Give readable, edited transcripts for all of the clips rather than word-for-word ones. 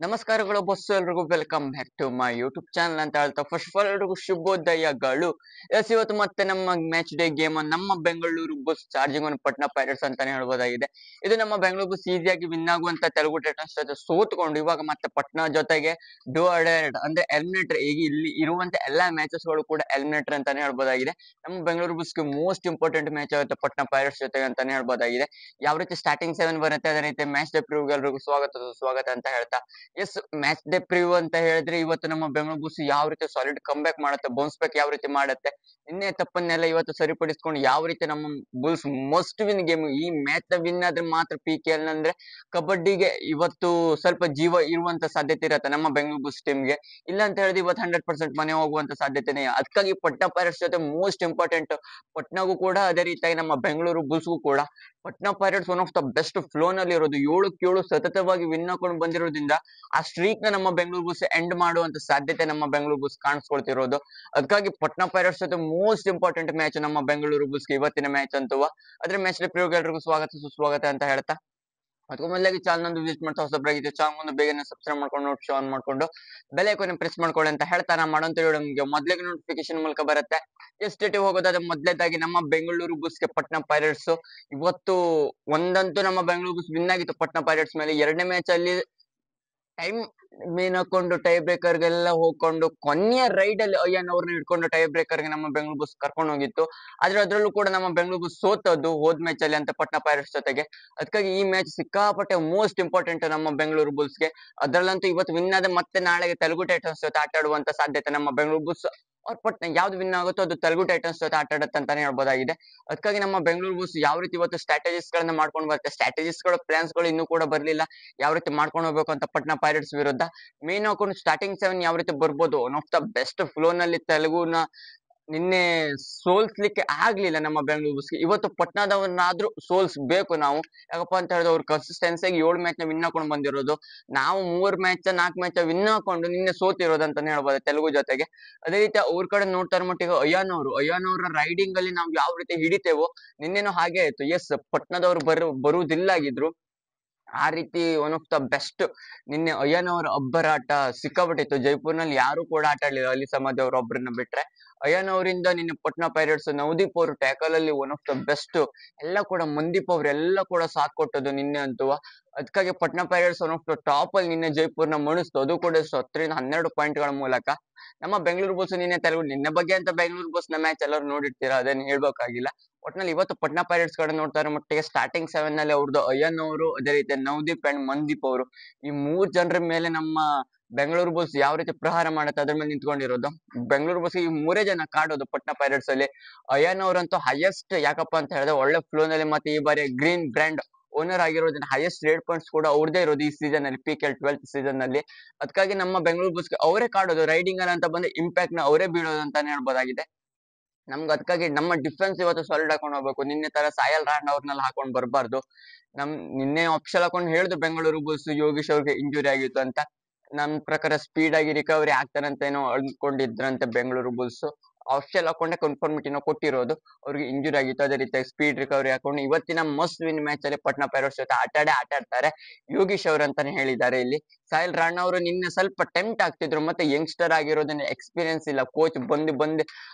ನಮಸ್ಕಾರಗಳು ಬಸ್ಸು ಎಲ್ರಿಗೂ welcome back to my YouTube channel ಅಂತ ಹೇಳ್ತಾ ಫಸ್ಟ್ ಆಫ್ ಆಲ್ ಎಲ್ರಿಗೂ ಶುಭೋದಯಗಳು. ಎಸ್ ಇವತ್ತು ಮತ್ತೆ ನಮ್ಮ ಮ್ಯಾಚ್ ಡೇ ಗೇಮ್ ನಮ್ಮ Bengaluru bus charging one Patna pirates ಅಂತಾನೆ ಹೇಳ್ಬೋದಾಗಿದೆ. ಇದು ನಮ್ಮ ಬೆಂಗಳೂರು ಬಸ್ ಈಸಿಯಾಗಿ ವಿನ್ ಆಗುವಂತ ತೆಲುಗು ಟೈಟನ್ಸ್ ಜೊತೆ ಸೋತ್ಕೊಂಡು ಇವಾಗ ಮತ್ತೆ ಪಟ್ನಾ ಜೊತೆಗೆ ಡೋ ಅಡೇಡ್ ಅಂದ್ರೆ ಎಲಿಮಿನೇಟರ್ ಈಗ ಇಲ್ಲಿ ಇರುವಂತ ಎಲ್ಲಾ ಮ್ಯಾಚಸ್ ಗಳು ಕೂಡ ಎಲಿಮಿನೇಟರ್ ಅಂತಾನೆ ಹೇಳ್ಬೋದಾಗಿದೆ. ನಮ್ಮ ಬೆಂಗಳೂರು ಬಸ್ಗೆ ಮೋಸ್ಟ್ ಇಂಪಾರ್ಟೆಂಟ್ ಮ್ಯಾಚ್ ಆಗುತ್ತೆ ಪಟ್ನಾ ಪೈರೇಟ್ಸ್ ಜೊತೆಗೆ ಅಂತಾನೆ ಹೇಳ್ಬೋದಾಗಿದೆ. ಯಾವ ರೀತಿ ಸ್ಟಾರ್ಟಿಂಗ್ 7 ಬರುತ್ತೆ ಅದೇ ರೀತಿ ಮ್ಯಾಚ್ ಡೇ ಪ್ರಿವ್ಯೂ ಎಲ್ರಿಗೂ ಸ್ವಾಗತ ಅಂತ ಹೇಳ್ತಾ ಎಸ್ ಮ್ಯಾಚ್ ಡೇ ಪ್ರಿವ್ಯೂ ಅಂತ ಹೇಳಿದ್ರೆ ಇವತ್ತು ನಮ್ಮ ಬೆಂಗಳೂರು ಬುಲ್ಸ್ ಯಾವ ರೀತಿ ಸಾಲಿಡ್ ಕಮ್ ಬ್ಯಾಕ್ ಮಾಡುತ್ತೆ, ಬೌನ್ಸ್ ಬ್ಯಾಕ್ ಯಾವ ರೀತಿ ಮಾಡುತ್ತೆ, ನಿನ್ನೆ ತಪ್ಪನ್ನೆಲ್ಲ ಇವತ್ತು ಸರಿಪಡಿಸ್ಕೊಂಡು ಯಾವ ರೀತಿ ನಮ್ಮ ಬುಲ್ಸ್ ಮಸ್ಟ್ ವಿನ್ ಗೇಮ್ ಈ ಮ್ಯಾಚ್ ನ ವಿನ್ ಆದ್ರೆ ಮಾತ್ರ PKL ಅಂದ್ರೆ ಕಬಡ್ಡಿಗೆ ಇವತ್ತು ಸ್ವಲ್ಪ ಜೀವ ಇರುವಂತ ಸಾಧ್ಯತೆ ಇರುತ್ತೆ ನಮ್ಮ ಬೆಂಗಳೂರು ಬುಲ್ಸ್ ಟೀಮ್ಗೆ. ಇಲ್ಲ ಅಂತ ಹೇಳಿದ್ರೆ ಇವತ್ತು 100% ಮನೆ ಹೋಗುವಂತ ಸಾಧ್ಯತೆನೇ. ಅದಕ್ಕಾಗಿ ಪಟ್ನಾ ಪೈರೇಟ್ಸ್ ಜೊತೆ ಮೋಸ್ಟ್ ಇಂಪಾರ್ಟೆಂಟ್ ಪಟ್ನಾಗೂ ಕೂಡ ಅದೇ ರೀತಿಯಾಗಿ ನಮ್ಮ ಬೆಂಗಳೂರು ಬುಲ್ಸ್ಗೂ ಕೂಡ Patna pirates one of the best flow ನಲ್ಲಿ ಇರೋದು 7-7 ಸತತವಾಗಿ ವಿನ್ ಹಾಕೊಂಡು ಬಂದಿರೋದ್ರಿಂದ ಆ ಸ್ಟ್ರೀಕ್ ನ ನಮ್ಮ ಬೆಂಗಳೂರು ಬುಲ್ಸ್ ಎಂಡ್ ಮಾಡುವಂತ ಸಾಧ್ಯತೆ ನಮ್ಮ ಬೆಂಗಳೂರು ಬುಲ್ಸ್ ಕಾಣಿಸ್ಕೊಳ್ತಿರೋದು. ಅದಕ್ಕಾಗಿ ಪಟ್ನಾ ಪೈರೇಟ್ಸ್ ಜೊತೆ ಮೋಸ್ಟ್ ಇಂಪಾರ್ಟೆಂಟ್ ಮ್ಯಾಚ್ ನಮ್ಮ ಬೆಂಗಳೂರು ಬುಲ್ಸ್ಗೆ ಇವತ್ತಿನ ಮ್ಯಾಚ್ ಅಂತೂ. ಅದ್ರ ಮ್ಯಾಚ್ ಪ್ರಿವ್ಯೂ ಎಲ್ರಿಗೂ ಸುಸ್ವಾಗತ ಅಂತ ಹೇಳ್ತಾ ಅದಕ್ಕೂ ಮೊದಲಾಗಿ ಚಾನಲ್ ಒಂದು ವಿಸಿಟ್ ಮಾಡ್ತಾ ಹೊಸಬ್ರಾಗಿದ್ದು ಚಾನಲ್ ಒಂದು ಬೇಗನೆ ಸಬ್ಸ್ಕ್ರೈಬ್ ಮಾಡ್ಕೊಂಡು ನೋಟಿಫಿಕೇಶನ್ ಆನ್ ಮಾಡ್ಕೊಂಡು ಬೆಲ್ ಐಕಾನ್ ಪ್ರೆಸ್ ಮಾಡ್ಕೊಳ್ಳಿ ಅಂತ ಹೇಳ್ತಾ ನಾ ಮಾಡೋಂತ ನಿಮಗೆ ಮೊದಲಿಗೆ ನೋಟಿಫಿಕೇಶನ್ ಮೂಲಕ ಬರುತ್ತೆ. ಎಸ್ಟಿಟಿ ಹೋಗೋದಾದ್ರೆ ಮೊದಲೇದಾಗಿ ನಮ್ಮ ಬೆಂಗಳೂರು ಬುಲ್ಸ್ಗೆ ಪಟ್ನಾ ಪೈರೇಟ್ಸ್ ಇವತ್ತು ಒಂದಂತೂ ನಮ್ಮ ಬೆಂಗಳೂರು ಬುಲ್ಸ್ ವಿನ್ ಆಗಿತ್ತು ಪಟ್ನಾ ಪೈರೇಟ್ಸ್ ಮೇಲೆ. ಎರಡನೇ ಮ್ಯಾಚ್ ಅಲ್ಲಿ ಟೈಮ್ ಮೇನ್ ಹಾಕೊಂಡು ಟೈ ಬ್ರೇಕರ್ ಗೆಲ್ಲ ಹೋಗ್ಕೊಂಡು ಕೊನೆಯ ರೈಡ್ ಅಲ್ಲಿ ಅಯ್ಯನ್ ಅವ್ರನ್ನ ಹಿಡ್ಕೊಂಡು ಟೈ ಬ್ರೇಕರ್ ಗೆ ನಮ್ಮ ಬೆಂಗಳೂರು ಬುಲ್ಸ್ ಕರ್ಕೊಂಡು ಹೋಗಿತ್ತು. ಆದ್ರೆ ಅದ್ರಲ್ಲೂ ಕೂಡ ನಮ್ಮ ಬೆಂಗಳೂರು ಬುಲ್ಸ್ ಸೋತದ್ದು ಹೋದ್ ಮ್ಯಾಚ್ ಅಲ್ಲಿ ಅಂತ ಪಟ್ನಾ ಪೈರೇಟ್ಸ್ ಜೊತೆಗೆ. ಅದಕ್ಕಾಗಿ ಈ ಮ್ಯಾಚ್ ಸಿಕ್ಕಾಪಟ್ಟೆ ಮೋಸ್ಟ್ ಇಂಪಾರ್ಟೆಂಟ್ ನಮ್ಮ ಬೆಂಗಳೂರು ಬುಲ್ಸ್ ಗೆ. ಅದ್ರಲ್ಲಂತೂ ಇವತ್ತು ವಿನ್ ಆದ್ರೆ ಮತ್ತೆ ನಾಳೆಗೆ ತೆಲುಗು ಟೈಟನ್ಸ್ ಜೊತೆ ಆಟ ಆಡುವಂತ ಸಾಧ್ಯತೆ ನಮ್ಮ ಬೆಂಗಳೂರು ಬುಲ್ಸ್ ಅವ್ರ ಪಟ್ನಾ ಯಾವ್ದು ವಿನ್ ಆಗುತ್ತೋ ಅದು ತೆಲುಗು ಟೈಟನ್ಸ್ ಜೊತೆ ಆಟ ಆಡುತ್ತೆ ಅಂತಾನೆ ಹೇಳ್ಬೋದಾಗಿದೆ. ಅದಕ್ಕಾಗಿ ನಮ್ಮ ಬೆಂಗಳೂರು ಬುಲ್ಸ್ ಯಾವ ರೀತಿ ಇವತ್ತು ಸ್ಟ್ರಾಟಜಿಸ್ ಗಳನ್ನ ಮಾಡ್ಕೊಂಡು ಬರುತ್ತೆ, ಸ್ಟ್ರಾಟಜಿಸ್ ಗಳು ಪ್ಲಾನ್ಸ್ ಗಳು ಇನ್ನೂ ಕೂಡ ಬರ್ಲಿಲ್ಲ, ಯಾವ ರೀತಿ ಮಾಡ್ಕೊಂಡು ಹೋಗ್ಬೇಕು ಅಂತ ಪಟ್ನಾ ಪೈರೇಟ್ಸ್ ವಿರುದ್ಧ ಮೇನ್ ಹಾಕೊಂಡು ಸ್ಟಾರ್ಟಿಂಗ್ 7 ಯಾವ ರೀತಿ ಬರ್ಬೋದು. One of the best flow ನಲ್ಲಿ ತೆಲುಗುನ ನಿನ್ನೆ ಸೋಲ್ಸ್ಲಿಕ್ಕೆ ಆಗ್ಲಿಲ್ಲ ನಮ್ಮ ಬೆಂಗಳೂರು ಬುಲ್ಸ್ಗೆ. ಇವತ್ತು ಪಟ್ನಾದವನ್ನಾದ್ರೂ ಸೋಲ್ಸ್ಬೇಕು ನಾವು. ಯಾಕಪ್ಪ ಅಂತ ಹೇಳಿದ್ರೆ ಅವ್ರು ಕನ್ಸಿಸ್ಟೆನ್ಸಿಯಾಗಿ 7 ಮ್ಯಾಚ್ ನ ವಿನ್ ಹಾಕೊಂಡು ಬಂದಿರೋದು. ನಾವು 3 ಮ್ಯಾಚ್ 4 ಮ್ಯಾಚ್ ವಿನ್ ಹಾಕೊಂಡು ನಿನ್ನೆ ಸೋತಿರೋದು ಅಂತಾನೆ ಹೇಳ್ಬೋದು ತೆಲುಗು ಜೊತೆಗೆ. ಅದೇ ರೀತಿ ಅವ್ರ ಕಡೆ ನೋಡ್ತಾ ಇರೋ ಮಟ್ಟಿಗೆ ಅಯಾನ್ ಅವರ ರೈಡಿಂಗ್ ಅಲ್ಲಿ ನಾವು ಯಾವ ರೀತಿ ಹಿಡಿತೇವೋ ನಿನ್ನೆನೂ ಹಾಗೆ ಆಯ್ತು. ಎಸ್ ಪಟ್ನಾದವ್ರು ಬರುವುದಿಲ್ಲಾಗಿದ್ರು ಆ ರೀತಿ ಒನ್ ಆಫ್ ದ ಬೆಸ್ಟ್ ನಿನ್ನೆ ಅಯ್ಯನ್ ಅವರ ಅಬ್ಬರಾಟ ಸಿಕ್ಕಾಪಟ್ಟಿತ್ತು. ಜೈಪುರ್ನಲ್ಲಿ ಯಾರು ಕೂಡ ಆಟ ಆಡ್ಲಿಲ್ಲ ಅಲಿ ಸಮಾಧಿ ಅವ್ರ ಒಬ್ಬರನ್ನ ಬಿಟ್ರೆ. ಅಯ್ಯನ್ ಅವರಿಂದ ನಿನ್ನೆ ಪಟ್ನಾ ಪೈರೇಟ್ಸ್ ನವದೀಪ್ ಅವರು ಟ್ಯಾಕಲ್ ಅಲ್ಲಿ ಒನ್ ಆಫ್ ದ ಬೆಸ್ಟ್, ಎಲ್ಲ ಕೂಡ ಮಂದೀಪ್ ಅವ್ರು ಎಲ್ಲ ಕೂಡ ಸಾಥ್ ಕೊಟ್ಟದ್ದು ನಿನ್ನೆ ಅಂತೂ. ಅದಕ್ಕಾಗಿ Patna pirates one of the top ಅಲ್ಲಿ ನಿನ್ನೆ ಜೈಪುರ್ನ ಮಣಿಸ್ತು, ಅದು ಕೂಡ 10-12 ಪಾಯಿಂಟ್ ಗಳ ಮೂಲಕ. ನಮ್ಮ ಬೆಂಗಳೂರು ಬುಲ್ಸ್ ನಿನ್ನೆ ಬಗ್ಗೆ ಅಂತ ಬೆಂಗಳೂರು ಬುಲ್ಸ್ ನ ಮ್ಯಾಚ್ ಎಲ್ಲರೂ ನೋಡಿರ್ತೀರಾ, ಅದೇನು ಹೇಳ್ಬೇಕಾಗಿಲ್ಲ. ಒಟ್ನಲ್ಲಿ ಇವತ್ತು ಪಟ್ನಾ ಪೈರೇಟ್ಸ್ ಕಡೆ ನೋಡ್ತಾ ಇರೋ ಮಟ್ಟಿಗೆ ಸ್ಟಾರ್ಟಿಂಗ್ 7 ನಲ್ಲಿ ಅವ್ರದ್ದು ಅಯ್ಯನ್ ಅವರು, ಅದೇ ರೀತಿ ನವದೀಪ್ ಅಂಡ್ ಮಂದೀಪ್ ಅವರು, ಈ 3 ಜನರ ಮೇಲೆ ನಮ್ಮ ಬೆಂಗಳೂರು ಬುಲ್ಸ್ ಯಾವ ರೀತಿ ಪ್ರಹಾರ ಮಾಡುತ್ತೆ ಅದ್ರ ಮೇಲೆ ನಿಂತ್ಕೊಂಡಿರೋದು. ಬೆಂಗಳೂರು ಬುಲ್ಸ್ ಈ 3 ಜನ ಕಾಡೋದು ಪಟ್ನಾ ಪೈರೇಟ್ಸ್ ಅಲ್ಲಿ. ಅಯ್ಯನ್ ಅವರಂತೂ ಹೈಯೆಸ್ಟ್, ಯಾಕಪ್ಪ ಅಂತ ಹೇಳಿದ್ರೆ ಒಳ್ಳೆ ಫ್ಲೋ ನಲ್ಲಿ ಮತ್ತೆ ಈ ಬಾರಿ ಗ್ರೀನ್ ಬ್ರ್ಯಾಂಡ್ ಓನರ್ ಆಗಿರೋದ್ರಿಂದ ಹೈಯೆಸ್ಟ್ ರೇಟ್ ಪಾಯಿಂಟ್ಸ್ ಕೂಡ ಅವ್ರದೇ ಇರೋದು ಈ ಸೀಸನ್ ಅಲ್ಲಿ, PKL 12th ಸೀಸನ್ ನಲ್ಲಿ. ಅದಕ್ಕಾಗಿ ನಮ್ಮ ಬೆಂಗಳೂರು ಬುಲ್ಸ್ಗೆ ಅವರೇ ಕಾಡೋದು, ರೈಡಿಂಗ್ ಅಲ್ಲಿ ಅಂತ ಬಂದು ಇಂಪ್ಯಾಕ್ಟ್ ನ ಅವರೇ ಬೀಳೋದು ಅಂತಾನೆ ಹೇಳ್ಬೋದಾಗಿದೆ. ನಮ್ಗೆ ಅದಕ್ಕಾಗಿ ನಮ್ಮ ಡಿಫೆನ್ಸ್ ಇವತ್ತು ಸಾಲಿಡ್ ಹಾಕೊಂಡು ಹೋಗ್ಬೇಕು. ನಿನ್ನೆ ತರ ಸಾಯಲ್ ರಾಂಡ್ ಅವ್ರನ್ನೆಲ್ಲ ಹಾಕೊಂಡು ಬರಬಾರ್ದು. ನಿನ್ನೆ ಆಪ್ಷನ್ ಹಾಕೊಂಡು ಹೇಳಿದ್ರು ಬೆಂಗಳೂರು ಬುಲ್ಸ್ ಯೋಗೀಶ್ ಅವ್ರಿಗೆ ಇಂಜುರಿ ಆಗಿತ್ತು ಅಂತ. ನನ್ ಪ್ರಕಾರ ಸ್ಪೀಡ್ ಆಗಿ ರಿಕವರಿ ಆಗ್ತಾರಂತ ಏನೋ ಅನ್ಕೊಂಡಿದ್ರಂತೆ ಬೆಂಗಳೂರು ಬುಲ್ಸ್. ಆಫ್ಷಿಯಲ್ ಹಾಕೊಂಡೆ ಕನ್ಫರ್ಮಿಟಿನ ಕೊಟ್ಟಿರೋದು, ಅವ್ರಿಗೆ ಇಂಜುರಿ ಆಗಿತ್ತು. ಅದೇ ರೀತಿಯಾಗಿ ಸ್ಪೀಡ್ ರಿಕವರಿ ಹಾಕೊಂಡು ಇವತ್ತಿನ ಮಸ್ಟ್ ವಿನ್ ಮ್ಯಾಚ್ ಅಲ್ಲಿ ಪಟ್ನಾ ಪೈರೇಟ್ಸ್ ಜೊತೆ ಆಟ ಆಡ್ತಾರೆ ಯೋಗೀಶ್ ಅವ್ರು ಅಂತಾನೆ ಹೇಳಿದ್ದಾರೆ ಇಲ್ಲಿ. ಸಾಹಿಲ್ ರಾಣಾ ಅವರು ನಿನ್ನೆ ಸ್ವಲ್ಪ ಟೆಂಪ್ಟ್ ಆಗ್ತಿದ್ರು, ಮತ್ತೆ ಯಂಗ್ಸ್ಟರ್ ಆಗಿರೋದನ್ನ ಎಕ್ಸ್ಪೀರಿಯನ್ಸ್ ಇಲ್ಲ. ಕೋಚ್ ಬಂದು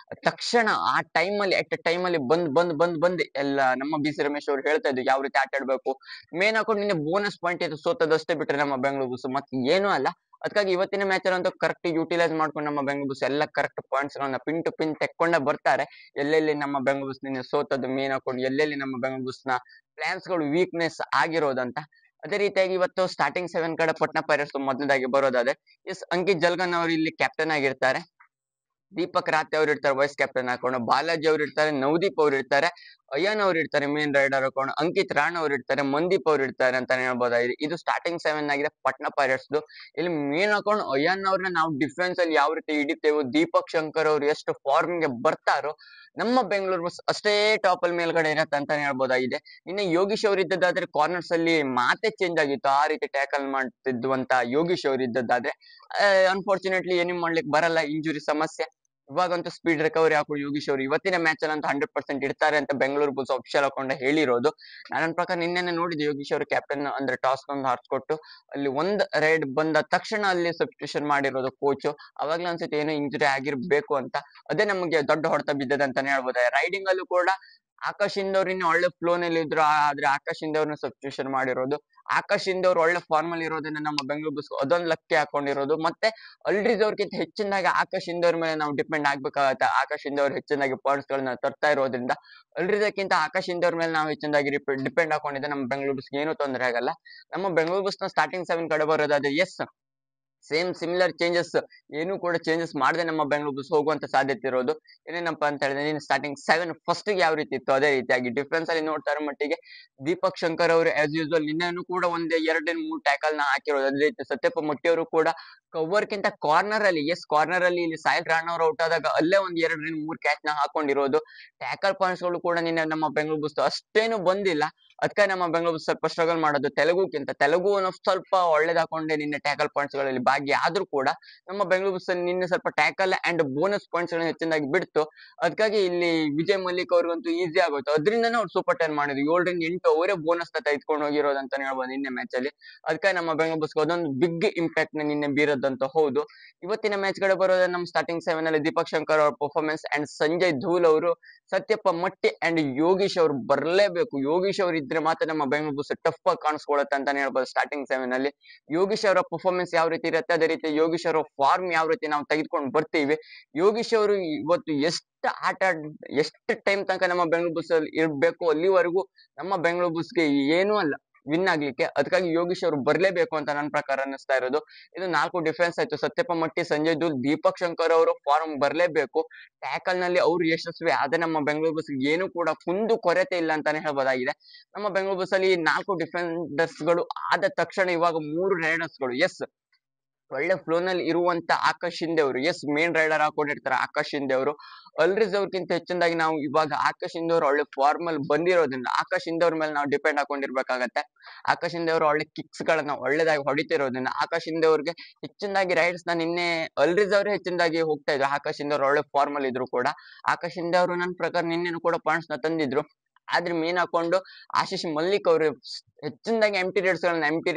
ತಕ್ಷಣ ಆ ಟೈಮ್ ಅಲ್ಲಿ ಎಟ್ ಟೈಮ್ ಅಲ್ಲಿ ಬಂದ್ ಎಲ್ಲ ನಮ್ಮ BC ರಮೇಶ್ ಅವ್ರು ಹೇಳ್ತಾ ಇದ್ರು ಯಾವ ರೀತಿ ಆಟ ಆಡ್ಬೇಕು. ಮೇನ್ ಹಾಕೊಂಡು ನಿನ್ನೆ ಬೋನಸ್ ಪಾಯಿಂಟ್ ಇದು ಸೋತದಷ್ಟೇ ಬಿಟ್ರೆ ನಮ್ಮ ಬೆಂಗಳೂರು ಬುಲ್ಸ್ ಮತ್ತೆ ಏನೂ ಅಲ್ಲ. ಅದಕ್ಕಾಗಿ ಇವತ್ತಿನ ಮ್ಯಾಚ್ ಅಂತೂ ಕರೆಕ್ಟ್ ಯುಟಿಲೈಸ್ ಮಾಡ್ಕೊಂಡು ನಮ್ಮ ಬೆಂಗಳೂರು ಬುಲ್ಸ್ ಎಲ್ಲ ಕರೆಕ್ಟ್ ಪಾಯಿಂಟ್ಸ್ ಗಳನ್ನ ಪಿನ್ ಟು ಪಿನ್ ತೆಕ್ಕೊಂಡೇ ಬರ್ತಾರೆ. ಎಲ್ಲೆಲ್ಲಿ ನಮ್ಮ ಬೆಂಗಳೂರು ಬುಲ್ಸ್ ನಿನ್ನೆ ಸೋತದ್ದು ಮೇನ್ ಹಾಕೊಂಡು, ಎಲ್ಲೆಲ್ಲಿ ನಮ್ಮ ಬೆಂಗಳೂರು ಬುಲ್ಸ್ ನ ಪ್ಲಾನ್ಸ್ ಗಳು ವೀಕ್ನೆಸ್ ಆಗಿರೋದಂತ. ಅದೇ ರೀತಿಯಾಗಿ ಇವತ್ತು ಸ್ಟಾರ್ಟಿಂಗ್ 7 ಕಡೆ ಪಟ್ನಾ ಪೈರೇಟ್ಸ್ ಮೊದಲದಾಗಿ ಬರೋದಾದ್ರೆ ಎಸ್ ಅಂಕಿತ್ ಜಲ್ಗನ್ ಅವರು ಇಲ್ಲಿ ಕ್ಯಾಪ್ಟನ್ ಆಗಿರ್ತಾರೆ. ದೀಪಕ್ ರಾಥೆ ಅವ್ರು ಇರ್ತಾರೆ ವೈಸ್ ಕ್ಯಾಪ್ಟನ್ ಹಾಕೊಂಡು, ಬಾಲಾಜಿ ಅವ್ರು ಇರ್ತಾರೆ, ನವದೀಪ್ ಅವ್ರು ಇರ್ತಾರೆ, ಅಯ್ಯನ್ ಅವ್ರು ಇರ್ತಾರೆ ಮೇನ್ ರೈಡರ್ ಹಾಕೊಂಡು, ಅಂಕಿತ್ ರಾಣ್ ಅವ್ರು ಇರ್ತಾರೆ, ಮಂದೀಪ್ ಅವ್ರು ಇರ್ತಾರೆ ಅಂತಾನೆ ಹೇಳ್ಬೋದಾಗಿದೆ. ಇದು ಸ್ಟಾರ್ಟಿಂಗ್ 7 ಆಗಿದೆ ಪಟ್ನಾ ಪೈರೇಟ್ಸ್. ಇಲ್ಲಿ ಮೇನ್ ಹಾಕೊಂಡು ಅಯ್ಯನ್ ಅವ್ರನ್ನ ನಾವು ಡಿಫೆನ್ಸ್ ಅಲ್ಲಿ ಯಾವ ರೀತಿ ಹಿಡಿತೇವೋ, ದೀಪಕ್ ಶಂಕರ್ ಅವ್ರು ಎಷ್ಟು ಫಾರ್ಮ್ ಗೆ ಬರ್ತಾರೋ ನಮ್ಮ ಬೆಂಗಳೂರು ಬಸ್ ಅಷ್ಟೇ ಟಾಪ್ ಅಲ್ಲಿ ಮೇಲ್ಗಡೆ ಇರತ್ತೆ ಅಂತಾನೆ ಹೇಳ್ಬೋದಾಗಿದೆ. ಇನ್ನು ಯೋಗೀಶ್ ಅವ್ರು ಇದ್ದದ್ದಾದ್ರೆ ಕಾರ್ನರ್ಸ್ ಅಲ್ಲಿ ಮಾತೆ ಚೇಂಜ್ ಆಗಿತ್ತು, ಆ ರೀತಿ ಟ್ಯಾಕಲ್ ಮಾಡ್ತಿದ್ವಂತ ಯೋಗೀಶ್ ಅವ್ರು ಇದ್ದದ್ದಾದ್ರೆ. ಅನ್ಫಾರ್ಚುನೇಟ್ಲಿ ಏನೇನ್ ಮಾಡ್ಲಿಕ್ಕೆ ಬರಲ್ಲ, ಇಂಜುರಿ ಸಮಸ್ಯೆ. ಇವಾಗಂತೂ ಸ್ಪೀಡ್ ರಿಕವರಿ ಹಾಕೋ ಯೋಗೀಶ್ ಅವರು ಇವತ್ತಿನ ಮ್ಯಾಚ್ ಅಲ್ಲಂತೂ 100% ಇರ್ತಾರೆ ಅಂತ ಬೆಂಗಳೂರು ಬುಲ್ಸ್ ಅಫಿಷಿಯಲ್ ಅಕೌಂಟ್ ಹೇಳಿರೋದು. ನನ್ನ ಪ್ರಕಾರ ನಿನ್ನೆನೆ ನೋಡಿದೆ ಯೋಗೀಶ್ ಅವರು ಕ್ಯಾಪ್ಟನ್ ಅಂದ್ರೆ ಟಾಸ್ ಒಂದು ಹಾರಿಸ್ಕೊಟ್ಟು ಅಲ್ಲಿ ಒಂದ್ ರೈಡ್ ಬಂದ ತಕ್ಷಣ ಅಲ್ಲಿ ಸಬ್ಸ್ಟಿಟ್ಯೂಷನ್ ಮಾಡಿರೋದು ಕೋಚ್. ಅವಾಗ್ಲೂ ಅನ್ಸುತ್ತೆ ಏನೋ ಇಂಜುರಿ ಆಗಿರ್ಬೇಕು ಅಂತ. ಅದೇ ನಮಗೆ ದೊಡ್ಡ ಹೊಡೆತ ಬಿದ್ದದ ಅಂತಾನೆ ಹೇಳ್ಬೋದು. ರೈಡಿಂಗ್ ಅಲ್ಲೂ ಕೂಡ ಆಕಾಶ್ ಇಂದವ್ರು ಇನ್ನು ಒಳ್ಳೆ ಫ್ಲೋ ನಲ್ಲಿ ಇದ್ರು, ಆದ್ರೆ ಆಕಾಶ್ ಇಂದವ್ರನ್ನ ಸಬ್ಸ್ಟಿಟ್ಯೂಷನ್ ಮಾಡಿರೋದು. ಆಕಾಶ್ ಇಂದವ್ರು ಒಳ್ಳೆ ಫಾರ್ಮ್ ಅಲ್ಲಿ ಇರೋದನ್ನ ನಮ್ಮ ಬೆಂಗಳೂರು ಬುಲ್ಸ್ ಅದೊಂದು ಲಕ್ಕಿ ಹಾಕೊಂಡಿರೋದು. ಮತ್ತೆ ಅಲ್ರೀಸ್ ಅವ್ರಿಗಿಂತ ಹೆಚ್ಚಿನದಾಗಿ ಆಕಾಶ್ ಇಂದವ್ರ ಮೇಲೆ ನಾವು ಡಿಪೆಂಡ್ ಆಗ್ಬೇಕಾಗತ್ತೆ. ಆಕಾಶ್ ಇಂದವ್ರು ಹೆಚ್ಚಿನದಾಗಿ ಪಾಯಿಂಟ್ಸ್ ಗಳನ್ನ ತರ್ತಾ ಇರೋದ್ರಿಂದ ಅಲ್ರೀಸಕ್ಕಿಂತ ಆಕಾಶ್ ಇಂದವ್ರ ಮೇಲೆ ನಾವು ಹೆಚ್ಚಿನದಾಗಿ ಡಿಪೆಂಡ್ ಹಾಕೊಂಡಿದ್ದೆ ನಮ್ಮ ಬೆಂಗಳೂರು ಬುಲ್ಸ್ ಏನು ತೊಂದರೆ ಆಗಲ್ಲ. ನಮ್ಮ ಬೆಂಗಳೂರು ಬುಲ್ಸ್ ನ ಸ್ಟಾರ್ಟಿಂಗ್ 7 ಕಡೆ ಬರೋದಾದ್ರೆ ಎಸ್ ಸೇಮ್ ಸಿಮಿಲರ್ ಚೇಂಜಸ್ ಏನು ಕೂಡ ಚೇಂಜಸ್ ಮಾಡದೆ ನಮ್ಮ ಬೆಂಗಳೂರು ಬುಲ್ಸ್ ಹೋಗುವಂತ ಸಾಧ್ಯತೆ ಇರೋದು. ಏನೇನಪ್ಪ ಅಂತ ಹೇಳಿದ್ರೆ ನೀನು ಸ್ಟಾರ್ಟಿಂಗ್ 7 ಫಸ್ಟ್ ಗೆ ಯಾವ ರೀತಿ ಇತ್ತು ಅದೇ ರೀತಿಯಾಗಿ ಡಿಫ್ರೆನ್ಸ್ ಅಲ್ಲಿ ನೋಡ್ತಾ ಇರೋ ಮಟ್ಟಿಗೆ ದೀಪಕ್ ಶಂಕರ್ ಅವರು ಆಸ್ ಯೂಶುವಲ್ ನಿನ್ನೆನೂ ಕೂಡ ಒಂದೇ 2-3 ಟ್ಯಾಕಲ್ ನ ಹಾಕಿರೋದು. ಅದೇ ರೀತಿ ಸತ್ಯಪ್ಪ ಮೊಟ್ಟಿ ಅವರು ಕೂಡ ಕವರ್ ಕಿಂತ ಕಾರ್ನರ್ ಅಲ್ಲಿ ಕಾರ್ನರ್ ಅಲ್ಲಿ ಇಲ್ಲಿ ಸಾಯಿಲ್ ರಾಣಾ ಅವರು ಔಟ್ ಆದಾಗ ಅಲ್ಲೇ ಒಂದ್ 2-3 ಕ್ಯಾಚ್ ನ ಹಾಕೊಂಡಿರೋದು. ಟ್ಯಾಕಲ್ ಪಾಯಿಂಟ್ಸ್ ಗಳು ಕೂಡ ನಿನ್ನೆ ನಮ್ಮ ಬೆಂಗಳೂರು ಬುಲ್ಸ್ ಅಷ್ಟೇನು ಬಂದಿಲ್ಲ. ಅದಕ್ಕೆ ನಮ್ಮ ಬೆಂಗಳೂರು ಬುಲ್ಸ್ ಸ್ವಲ್ಪ ಸ್ಟ್ರಗಲ್ ಮಾಡೋದು. ತೆಲುಗು ಸ್ವಲ್ಪ ಒಳ್ಳೇದ್ ಹಾಕೊಂಡೆ ನಿನ್ನೆ ಟ್ಯಾಕಲ್ ಪಾಯಿಂಟ್ಸ್ ಗಳಲ್ಲಿ ಭಾಗ್ಯ ಆದ್ರೂ ಕೂಡ ನಮ್ಮ ಬೆಂಗಳೂರು ಬುಲ್ಸ್ ನಿನ್ನೆ ಸ್ವಲ್ಪ ಟ್ಯಾಕಲ್ ಅಂಡ್ ಬೋನಸ್ ಪಾಯಿಂಟ್ಸ್ ಗಳನ್ನ ಹೆಚ್ಚಿನದಾಗಿ ಬಿಡ್ತು. ಅದಕ್ಕಾಗಿ ಇಲ್ಲಿ ವಿಜಯ್ ಮಲ್ಲಿಕ್ ಅವ್ರಿಗಂತೂ ಈಸಿ ಆಗೋಯ್ತು. ಅದರಿಂದನೇ ಅವ್ರು ಸೂಪರ್ 10 ಮಾಡಿದ್ರು. 7-8 ಅವರೇ ಬೋನಸ್ ನ ತೆಗೆದುಕೊಂಡು ಹೋಗಿರೋದು ಅಂತಾನೆ ಹೇಳ್ಬೋದು ನಿನ್ನೆ ಮ್ಯಾಚ್ ಅಲ್ಲಿ. ಅದಕ್ಕೆ ನಮ್ಮ ಬೆಂಗಳೂರು ಬುಲ್ಸ್ ಅದೊಂದು ಬಿಗ್ ಇಂಪ್ಯಾಕ್ಟ್ ನ ನಿನ್ನೆ ಬೀರದಂತ ಹೌದು. ಇವತ್ತಿನ ಮ್ಯಾಚ್ ಗಳು ಬರೋದ್ರೆ ನಮ್ಮ ಸ್ಟಾರ್ಟಿಂಗ್ 7 ಅಲ್ಲಿ ದೀಪಕ್ ಶಂಕರ್ ಅವರ ಪರ್ಫಾರ್ಮೆನ್ಸ್ ಅಂಡ್ ಸಂಜಯ್ ಧೂಲ್ ಅವರು, ಸತ್ಯಪ್ಪ ಮಟ್ಟಿ ಅಂಡ್ ಯೋಗೀಶ್ ಅವರು ಬರ್ಲೇಬೇಕು. ಯೋಗೀಶ್ ಅವರು ಇದ್ರೆ ಮಾತ್ರ ನಮ್ಮ ಬೆಂಗಳೂರು ಬುಲ್ಸ್ ಟಫ್ ಆಗಿ ಕಾಣಿಸ್ಕೊಳ್ಳುತ್ತೆ ಅಂತಾನೆ ಹೇಳ್ಬೋದು. ಸ್ಟಾರ್ಟಿಂಗ್ 7 ಅಲ್ಲಿ ಯೋಗೀಶ್ ಅವರ ಪರ್ಫಾರ್ಮೆನ್ಸ್ ಯಾವ ರೀತಿ ಇರುತ್ತೆ ಅದೇ ರೀತಿ ಯೋಗೀಶ್ ಅವರ ಫಾರ್ಮ್ ಯಾವ ರೀತಿ ನಾವು ತೆಗೆದುಕೊಂಡು ಬರ್ತೀವಿ. ಯೋಗೀಶ್ ಅವರು ಇವತ್ತು ಎಷ್ಟು ಟೈಮ್ ತನಕ ನಮ್ಮ ಬೆಂಗಳೂರು ಬುಲ್ಸ್ ಅಲ್ಲಿ ಇರ್ಬೇಕು ಅಲ್ಲಿವರೆಗೂ ನಮ್ಮ ಬೆಂಗಳೂರು ಬುಲ್ಸ್ಗೆ ಏನೂ ಅಲ್ಲ ವಿನ್ ಆಗ್ಲಿಕ್ಕೆ. ಅದಕ್ಕಾಗಿ ಯೋಗೀಶ್ ಅವರು ಬರ್ಲೇಬೇಕು ಅಂತ ನನ್ನ ಪ್ರಕಾರ ಅನ್ನಿಸ್ತಾ ಇರೋದು. ಇದು 4 ಡಿಫರೆನ್ಸ್ ಆಯ್ತು. ಸತ್ಯಪ್ಪ ಮಟ್ಟಿ, ಸಂಜಯ್ ಧೂಲ್, ದೀಪಕ್ ಶಂಕರ್ ಅವರು ಫಾರ್ಮ್ ಬರ್ಲೇಬೇಕು. ಟ್ಯಾಕಲ್ ನಲ್ಲಿ ಅವ್ರು ಯಶಸ್ವಿ ಆದ್ರೆ ನಮ್ಮ ಬೆಂಗಳೂರು ಬುಲ್ಸ್ ಏನು ಕೂಡ ಕುಂದು ಕೊರತೆ ಇಲ್ಲ ಅಂತಾನೆ ಹೇಳ್ಬೋದಾಗಿದೆ. ನಮ್ಮ ಬೆಂಗಳೂರು ಬುಲ್ಸ್ ಅಲ್ಲಿ 4 ಡಿಫೆಂಡರ್ಸ್ ಗಳು ಆದ ತಕ್ಷಣ ಇವಾಗ 3 ರೈಡರ್ಸ್ ಗಳು ಒಳ್ಳೆ ಫ್ಲೋ ನಲ್ಲಿ ಇರುವಂತ ಆಕಾಶ್ ಶಿಂದೆ ಅವರು ಮೇನ್ ರೈಡರ್ ಹಾಕೊಂಡಿರ್ತಾರೆ ಆಕಾಶ್ ಶಿಂದೆ ಅವರು. ಅಲ್ರೀಸ್ ಅವ್ರಿಗಿಂತ ಹೆಚ್ಚಿನದಾಗಿ ನಾವು ಇವಾಗ ಆಕಾಶ್ ಶಿಂದೆ ಅವರು ಒಳ್ಳೆ ಫಾರ್ಮ್ ಅಲ್ಲಿ ಬಂದಿರೋದ್ರಿಂದ ಆಕಾಶ್ ಶಿಂದೆ ಅವ್ರ ಮೇಲೆ ನಾವು ಡಿಪೆಂಡ್ ಹಾಕೊಂಡಿರ್ಬೇಕಾಗತ್ತೆ. ಆಕಾಶ್ ಶಿಂದೆ ಅವರು ಒಳ್ಳೆ ಕಿಕ್ಸ್ ಗಳನ್ನ ಒಳ್ಳೆದಾಗಿ ಹೊಡಿತಿರೋದ್ರಿಂದ ಆಕಾಶ್ ಶಿಂದೆ ಅವ್ರಿಗೆ ಹೆಚ್ಚಿನದಾಗಿ ರೈಡ್ಸ್ ನ ನಿನ್ನೆ ಅಲ್ರೀಸ್ ಅವರೇ ಹೆಚ್ಚಿನದಾಗಿ ಹೋಗ್ತಾ ಇದ್ರು. ಆಕಾಶ್ ಶಿಂದೆ ಅವರು ಒಳ್ಳೆ ಫಾರ್ಮ್ ಅಲ್ಲಿ ಇದ್ರು ಕೂಡ ಆಕಾಶ್ ಶಿಂದೆ ಅವರು ನನ್ನ ಪ್ರಕಾರ ನಿನ್ನೆನು ಕೂಡ ಪಾಯಿಂಟ್ಸ್ ನ ತಂದಿದ್ರು. ಆದ್ರೆ ಮೇನ್ ಹಾಕೊಂಡು ಆಶೀಶ್ ಮಲ್ಲಿಕ್ ಅವರು ಹೆಚ್ಚಿನದಾಗಿ ಎಂಟಿ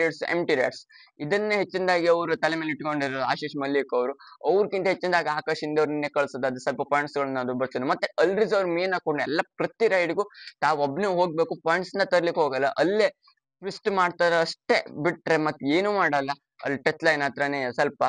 ರೇಟ್ಸ್ ಇದನ್ನೇ ಹೆಚ್ಚಿನದಾಗಿ ಅವರು ತಲೆ ಮೇಲೆ ಇಟ್ಕೊಂಡಿರೋ ಆಶೀಶ್ ಮಲ್ಲಿಕ್ ಅವರು. ಅವ್ರಕ್ಕಿಂತ ಹೆಚ್ಚಿನದಾಗಿ ಆಕಾಶ್ ಇಂದವ್ರನ್ನೇ ಕಳ್ಸೋದು ಅದು ಸ್ವಲ್ಪ ಪಾಯಿಂಟ್ಸ್ ಗಳನ್ನ ಅದು ಬರ್ತಾರೆ. ಮತ್ತೆ ಅಲ್ರೀಸ್ ಅವ್ರು ಮೇನ್ ಹಾಕೊಂಡು ಎಲ್ಲ ಪ್ರತಿ ರೈಡ್ಗೂ ತಾವ್ ಒಬ್ನೇ ಹೋಗ್ಬೇಕು, ಪಾಯಿಂಟ್ಸ್ ನ ತರ್ಲಿಕ್ಕೆ ಹೋಗಲ್ಲ. ಅಲ್ಲೇ ಟ್ವಿಸ್ಟ್ ಮಾಡ್ತಾರ ಅಷ್ಟೇ ಬಿಟ್ರೆ ಮತ್ತೆ ಏನು ಮಾಡಲ್ಲ. ಅಲ್ಲಿ ಟಚ್ ಲೈನ್ ಹತ್ರನೇ ಸ್ವಲ್ಪ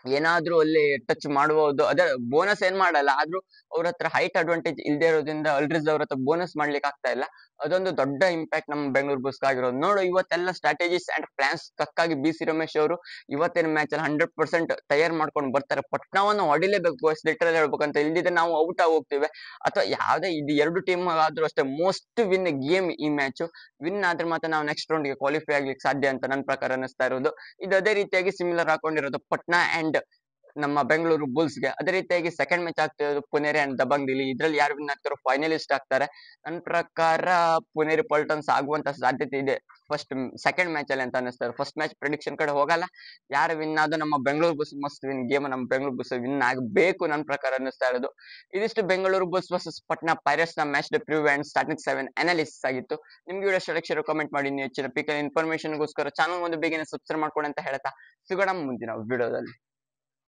ಏನಾದ್ರೂ ಅಲ್ಲಿ ಟಚ್ ಮಾಡಬಹುದು. ಅದೇ ಬೋನಸ್ ಏನ್ ಮಾಡಲ್ಲ, ಆದ್ರೂ ಅವ್ರ ಹತ್ರ ಹೈಟ್ ಅಡ್ವಾಂಟೇಜ್ ಇಲ್ದೇ ಇರೋದ್ರಿಂದ ಅಲ್ರೀಸ್ ಅವ್ರ ಹತ್ರ ಬೋನಸ್ ಮಾಡ್ಲಿಕ್ಕೆ ಆಗ್ತಾ ಇಲ್ಲ. ಅದೊಂದು ದೊಡ್ಡ ಇಂಪ್ಯಾಕ್ಟ್ ನಮ್ಮ ಬೆಂಗಳೂರು ಬುಲ್ಸ್ ಆಗಿರೋದು. ನೋಡು ಇವತ್ತೆಲ್ಲ ಸ್ಟ್ರಾಟಜಿಸ್ ಅಂಡ್ ಪ್ಲಾನ್ಸ್ ತಕ್ಕಾಗಿ BC ರಮೇಶ್ ಅವರು ಇವತ್ತಿನ ಮ್ಯಾಚ್ ಅಲ್ಲಿ 100% ತಯಾರು ಮಾಡ್ಕೊಂಡು ಬರ್ತಾರೆ. ಪಟ್ನಾವನ್ನು ಹೊಡಿಲೇಬೇಕು ಲಿಟರಲ್ ಹೇಳ್ಬೇಕಂತ, ಇಲ್ದಿದ್ರೆ ನಾವು ಔಟ್ ಆಗಿ ಹೋಗ್ತೇವೆ. ಅಥವಾ ಯಾವ್ದೇ ಇದು 2 ಟೀಮ್ ಆದ್ರೂ ಅಷ್ಟೇ ಮೋಸ್ಟ್ ವಿನ್ ಗೇಮ್ ಈ ಮ್ಯಾಚ್. ವಿನ್ ಆದ್ರೆ ಮಾತ್ರ ನಾವು ನೆಕ್ಸ್ಟ್ ರೌಂಡ್ ಗೆ ಕ್ವಾಲಿಫೈ ಆಗ್ಲಿಕ್ಕೆ ಸಾಧ್ಯ ಅಂತ ನನ್ನ ಪ್ರಕಾರ ಅನಿಸ್ತಾ ಇರೋದು. ಇದು ಅದೇ ರೀತಿಯಾಗಿ ಸಿಮಿಲರ್ ಹಾಕೊಂಡಿರೋದು ಪಟ್ನಾ ಅಂಡ್ ನಮ್ಮ ಬೆಂಗಳೂರು ಬುಲ್ಸ್ ಗೆ. ಅದೇ ರೀತಿಯಾಗಿ ಸೆಕೆಂಡ್ ಮ್ಯಾಚ್ ಆಗ್ತಿರೋದು ಪುನೇರಿ ಅಂಡ್ ದಬಂಗ್ ದಿಲ್ಲಿ. ಇದ್ರಲ್ಲಿ ಯಾರು ವಿನ್ ಆಗ್ತಾರೋ ಫೈನಲಿಸ್ಟ್ ಆಗ್ತಾರೆ. ನನ್ನ ಪ್ರಕಾರ ಪುನೇರಿ ಪಲ್ಟನ್ಸ್ ಆಗುವಂತ ಸಾಧ್ಯತೆ ಇದೆ ಸೆಕೆಂಡ್ ಮ್ಯಾಚ್ ಅಲ್ಲಿ ಅಂತ ಅನಿಸ್ತಾರೆ. ಫಸ್ಟ್ ಮ್ಯಾಚ್ ಪ್ರಿಡಿಕ್ಷನ್ ಕಡೆ ಹೋಗಲ್ಲ. ಯಾರು ವಿನ್ ಆದ್ರೂ ನಮ್ಮ Bengaluru Bulls must win game, ನಮ್ಮ ಬೆಂಗಳೂರು ಬುಲ್ಸ್ ವಿನ್ ಆಗಬೇಕು ನನ್ನ ಪ್ರಕಾರ ಅನಿಸ್ತಾ ಇರೋದು. ಇದಿಷ್ಟು Bengaluru bulls versus Patna pirates ನ ಮ್ಯಾಚ್ ದ ಪ್ರಿವ್ಯೂ ಅಂಡ್ ಸ್ಟಾರ್ಟಿಂಗ್ 7 ಅನಾಲಿಸಿಸ್ ಆಗಿತ್ತು. ನಿಮ್ಗೆ ವಿಡಿಯೋ ಇಷ್ಟ ಕಮೆಂಟ್ ಮಾಡಿ. ನೀವು ಹೆಚ್ಚಿನ ಪಿಕ್ ಇನ್ಫಾರ್ಮೇಶನ್ ಗೋಸ್ಕರ ಚಾನಲ್ ಒಂದು ಬೇಗನೆ ಸಬ್ಸ್ಕ್ರೈಬ್ ಮಾಡ್ಕೊಳ್ಳಿ ಅಂತ ಹೇಳ್ತಾ ಸಿಗೋಣ ಮುಂದಿನ ವಿಡಿಯೋದಲ್ಲಿ.